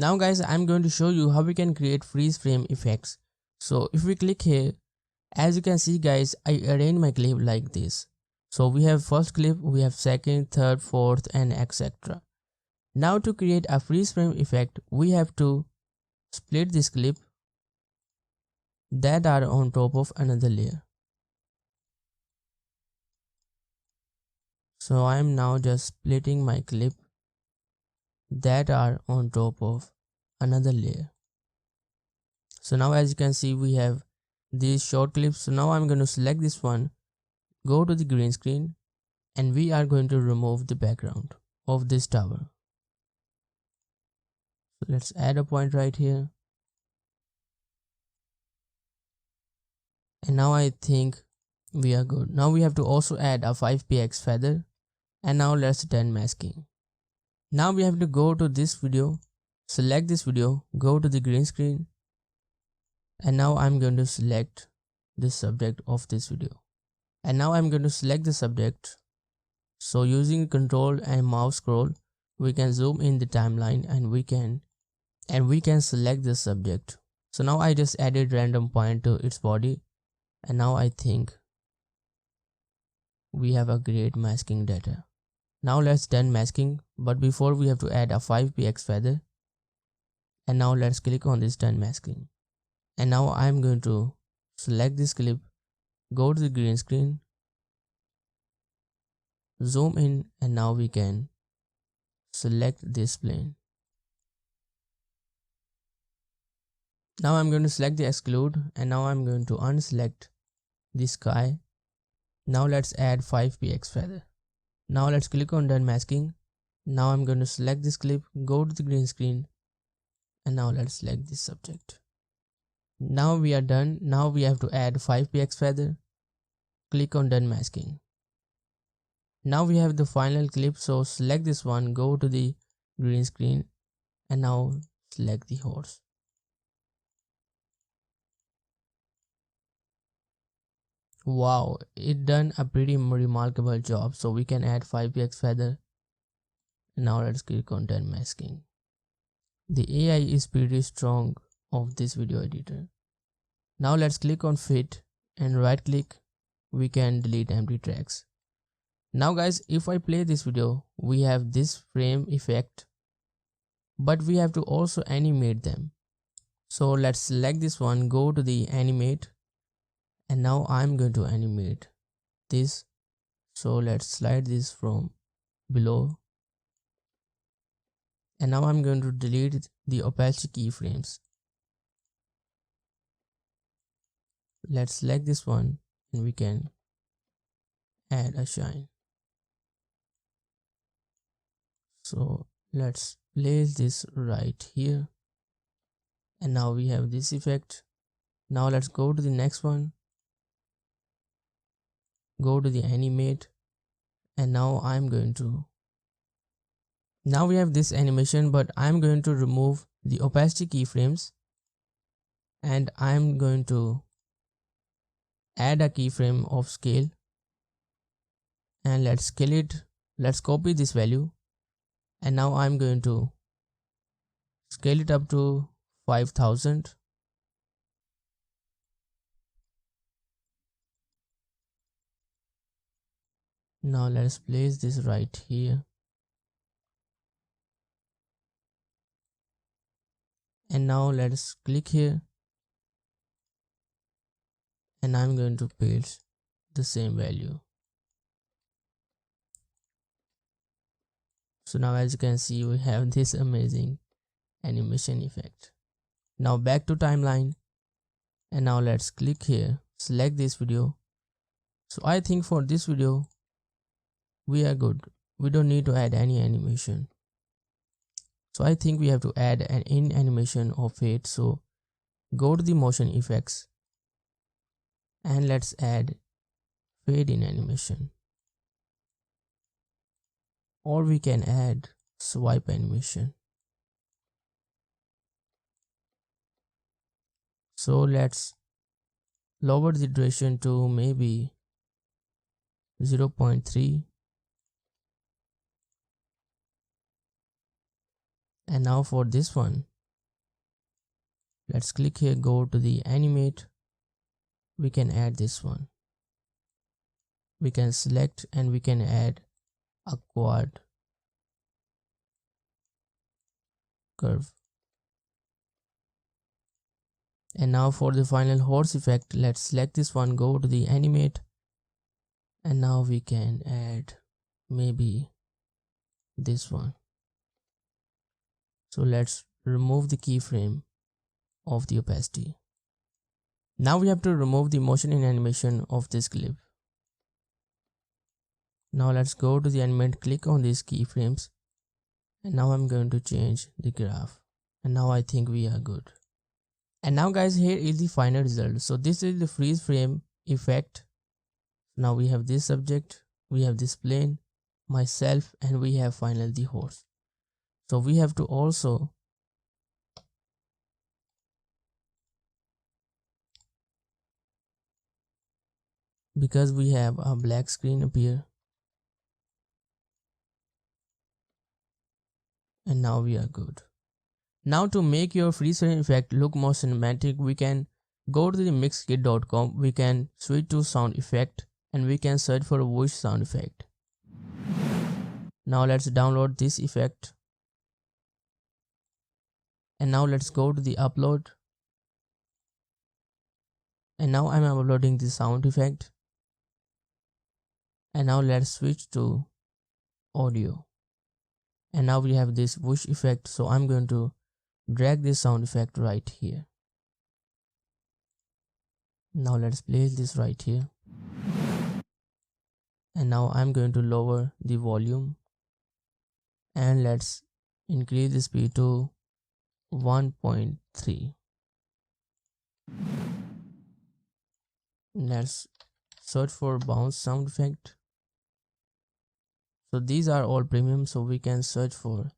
Now guys, I'm going to show you how we can create freeze frame effects. So if we click here, as you can see guys, I arrange my clip like this. So we have first clip, we have second, third, fourth and etc. Now to create a freeze frame effect, we have to split this clip that are on top of another layer. So I am now just splitting my clip that are on top of another layer. So now as you can see, we have these short clips. So now I'm going to select this one, go to the green screen, and we are going to remove the background of this tower. So let's add a point right here. And now I think we are good. Now we have to also add a 5px feather. And now let's done masking. Now we have to go to this video, select this video, go to the green screen. And now I'm going to select the subject of this video. And now I'm going to select the subject. So using control and mouse scroll, we can zoom in the timeline and we can select the subject. So now I just added random point to its body. And now I think we have a great masking data. Now let's done masking, but before we have to add a 5px feather. And now let's click on this done masking. And now I'm going to select this clip, go to the green screen, zoom in, and now we can select this plane. Now I'm going to select the exclude, and now I'm going to unselect the sky. Now let's add 5px feather. Now let's click on done masking. Now I'm going to select this clip, go to the green screen, and now let's select this subject. Now we are done. Now we have to add 5px feather. Click on done masking. Now we have the final clip, so select this one, go to the green screen, and now select the horse. Wow, it done a pretty remarkable job. So we can add 5px feather. Now let's click on done masking. The AI is pretty strong of this video editor. Now let's click on fit and right click. We can delete empty tracks. Now guys, if I play this video, we have this frame effect, but we have to also animate them. So let's select this one, go to the animate, and now I'm going to animate this. So let's slide this from below, and now I'm going to delete the opacity keyframes. Let's select this one and we can add a shine. So let's place this right here, and now we have this effect. Now let's go to the next one, go to the animate, and now we have this animation, but I'm going to remove the opacity keyframes, and I'm going to add a keyframe of scale, and let's scale it. Let's copy this value, and now I'm going to scale it up to 5000. Now let's place this right here, and now let's click here, and I'm going to paste the same value. So now as you can see, we have this amazing animation effect. Now back to timeline, and now let's click here, select this video. So I think for this video we are good. We don't need to add any animation. So I think we have to add an in animation of fade. So go to the motion effects and let's add fade in animation, or we can add swipe animation. So let's lower the duration to maybe 0.3, And now for this one, let's click here, go to the animate. We can add this one. We can select and we can add a quad curve. And now for the final horse effect, let's select this one, go to the animate, and now we can add maybe this one. So let's remove the keyframe of the opacity. Now we have to remove the motion in animation of this clip. Now let's go to the animate, click on these keyframes, and now I'm going to change the graph, and now I think we are good. And now guys, here is the final result. So this is the freeze frame effect. Now we have this subject, we have this plane, myself, and we have finally the horse. So we have to also because we have a black screen appear, and now we are good. Now to make your freeze frame effect look more cinematic, we can go to the mixkit.com, we can switch to sound effect, and we can search for a voice sound effect. Now let's download this effect, and now let's go to the upload, and now I'm uploading the sound effect, and now let's switch to audio, and now we have this whoosh effect. So I'm going to drag this sound effect right here. Now let's place this right here, and now I'm going to lower the volume, and let's increase the speed to 1.3. Let's search for bounce sound effect. So these are all premium, so we can search for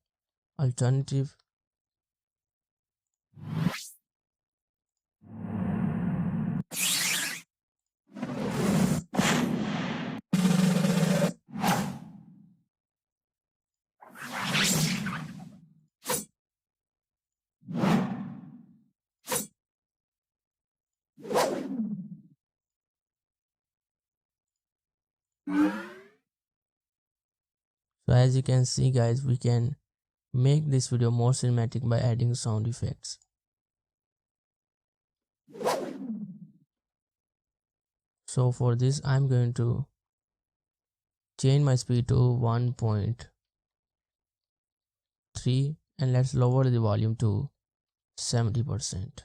alternative. So as you can see guys, we can make this video more cinematic by adding sound effects. So for this I'm going to change my speed to 1.3, and let's lower the volume to 70%.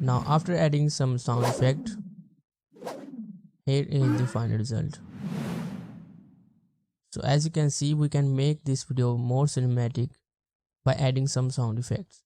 Now after adding some sound effect, here is the final result. So as you can see, we can make this video more cinematic by adding some sound effects.